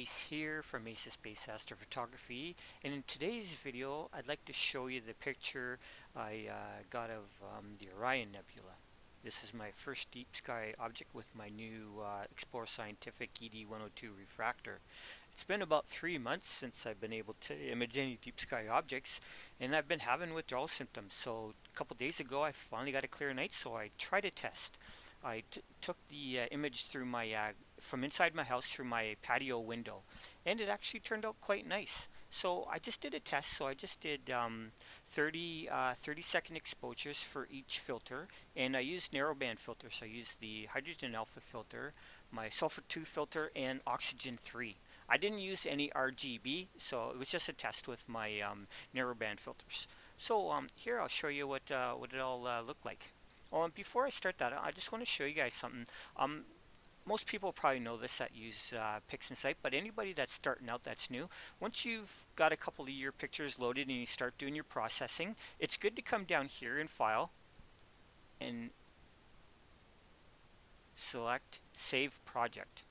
Ace here from ACEOFSPACE Astrophotography, and in today's video I'd like to show you the picture I got of the Orion Nebula. This is my first deep sky object with my new Explore Scientific ED-102 refractor. It's been about 3 months since I've been able to image any deep sky objects, and I've been having withdrawal symptoms. So a couple days ago I finally got a clear night, so I tried a test. I took the image through my from inside my house through my patio window, and it actually turned out quite nice. So I just did a test. So I just did 30-second exposures for each filter, and I used narrowband filters. I used the hydrogen alpha filter, my sulfur 2 filter, and oxygen 3. I didn't use any RGB, so it was just a test with my narrowband filters. So here I'll show you what it all looked like. Oh, and before I start that, I just want to show you guys something. Most people probably know this that use PixInsight, but anybody that's starting out that's new, once you've got a couple of your pictures loaded and you start doing your processing, it's good to come down here in File and select Save Project.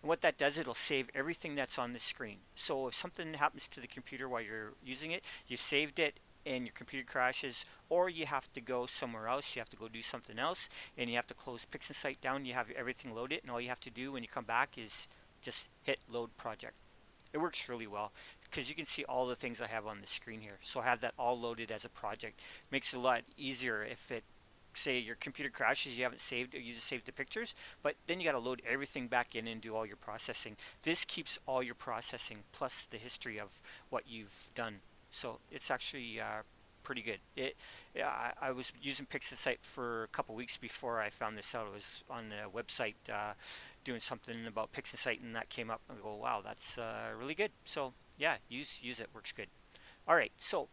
And what that does, it'll save everything that's on the screen. So if something happens to the computer while you're using it, you've saved it and your computer crashes, or you have to go somewhere else, you have to go do something else, and you have to close PixInsight down, you have everything loaded, and all you have to do when you come back is just hit Load Project. It works really well because you can see all the things I have on the screen here. So I have that all loaded as a project. Makes it a lot easier if it, say your computer crashes, you haven't saved, or you just saved the pictures, but then you got to load everything back in and do all your processing. This keeps all your processing plus the history of what you've done. So it's actually pretty good. I was using PixInsight for a couple weeks before I found this out. I was on the website doing something about PixInsight, and that came up. And I go, wow, that's really good. So yeah, use it. Works good. All right. So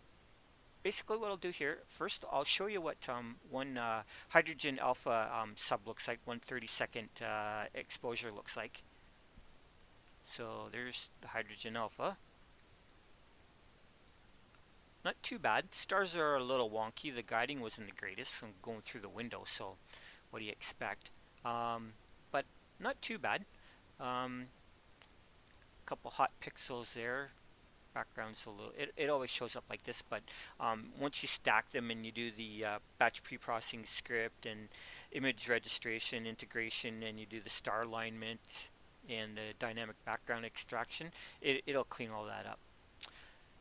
basically, what I'll do here first, I'll show you what one hydrogen alpha sub looks like. 1/32 exposure looks like. So there's the hydrogen alpha. Not too bad. Stars are a little wonky. The guiding wasn't the greatest. I'm going through the window, so what do you expect? But not too bad. Couple hot pixels there. Background's a little. It always shows up like this, but once you stack them and you do the batch pre-processing script and image registration integration, and you do the star alignment and the dynamic background extraction, it'll clean all that up.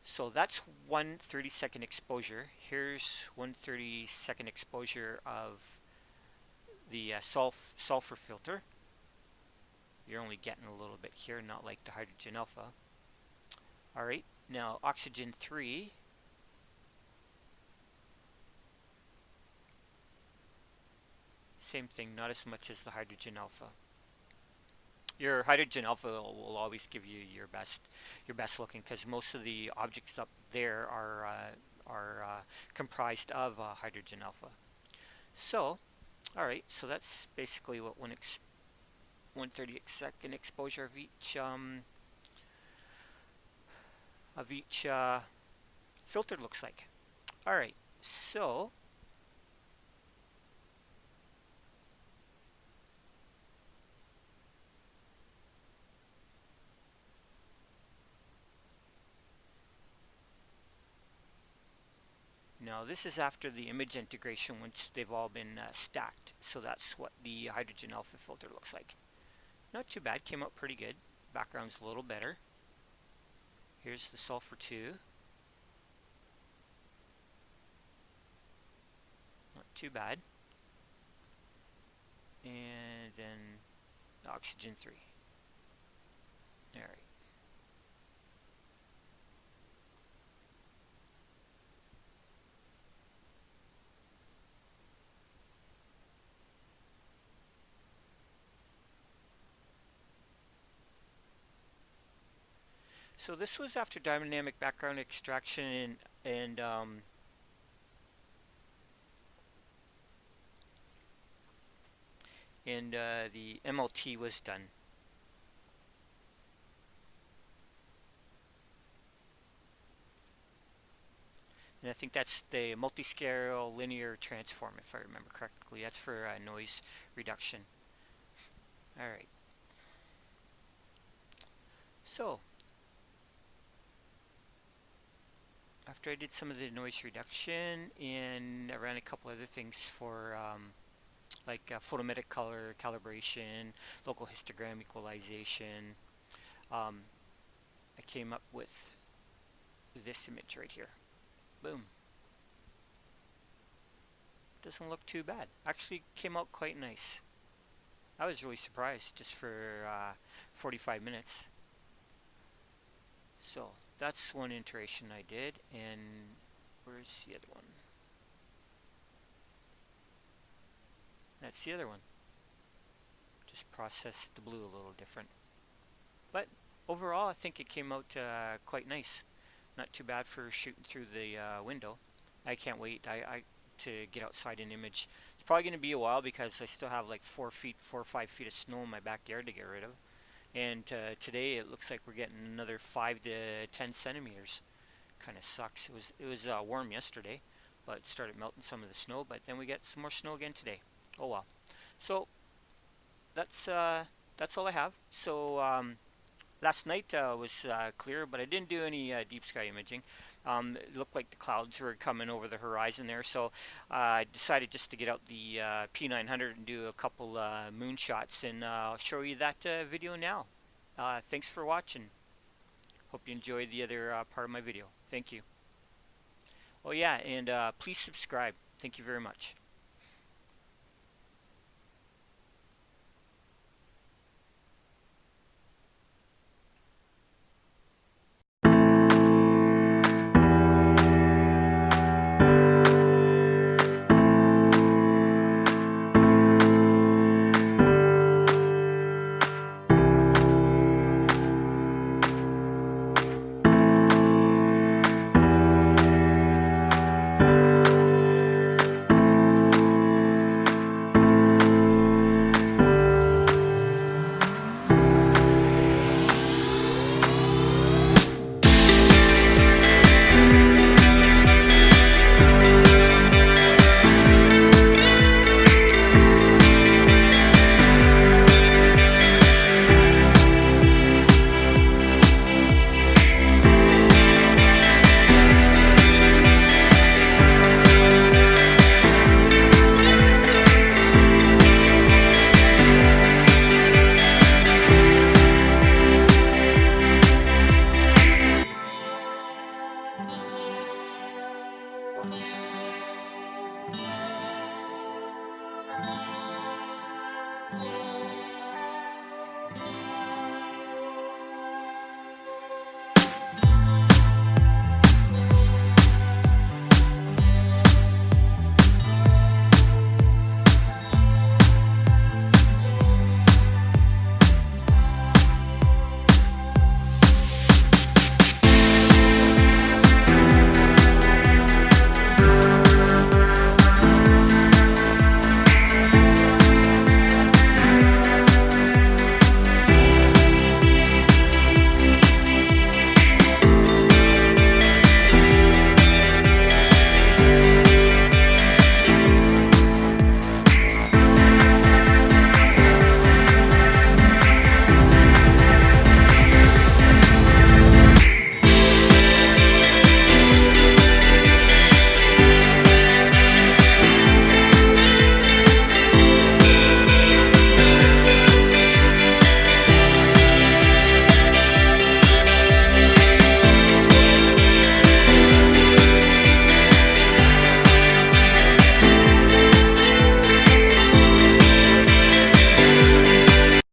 So that's 1/32 exposure. Here's 1/32 exposure of the sulfur filter. You're only getting a little bit here, not like the hydrogen alpha. Alright, now oxygen 3. Same thing, not as much as the hydrogen alpha. Your hydrogen alpha will always give you your best looking, because most of the objects up there are comprised of hydrogen alpha. So, all right, so that's basically what 1/32 exposure of each filter looks like. All right, so. Now this is after the image integration once they've all been stacked. So that's what the hydrogen alpha filter looks like. Not too bad, came out pretty good. Background's a little better. Here's the sulfur 2. Not too bad. And then the oxygen 3. All right. So this was after dynamic background extraction and the MLT was done. And I think that's the multiscale linear transform, if I remember correctly. That's for noise reduction. All right. So after I did some of the noise reduction and I ran a couple other things for like photometric color calibration, local histogram equalization, um, I came up with this image right here. Boom. Doesn't look too bad. Actually came out quite nice. I was really surprised just for 45 minutes. So that's one iteration I did, and where's the other one? That's the other one. Just processed the blue a little different. But overall, I think it came out quite nice. Not too bad for shooting through the window. I can't wait to get outside an image. It's probably going to be a while because I still have like 4 or 5 feet of snow in my backyard to get rid of. And today it looks like we're getting another 5 to 10 centimeters. Kind of sucks. It was warm yesterday, but it started melting some of the snow. But then we get some more snow again today. Oh well. So that's all I have. So last night was clear, but I didn't do any deep sky imaging. It looked like the clouds were coming over the horizon there, so I decided just to get out the P900 and do a couple moon shots, and I'll show you that video now. Thanks for watching. Hope you enjoyed the other part of my video. Thank you. Oh yeah, and please subscribe. Thank you very much.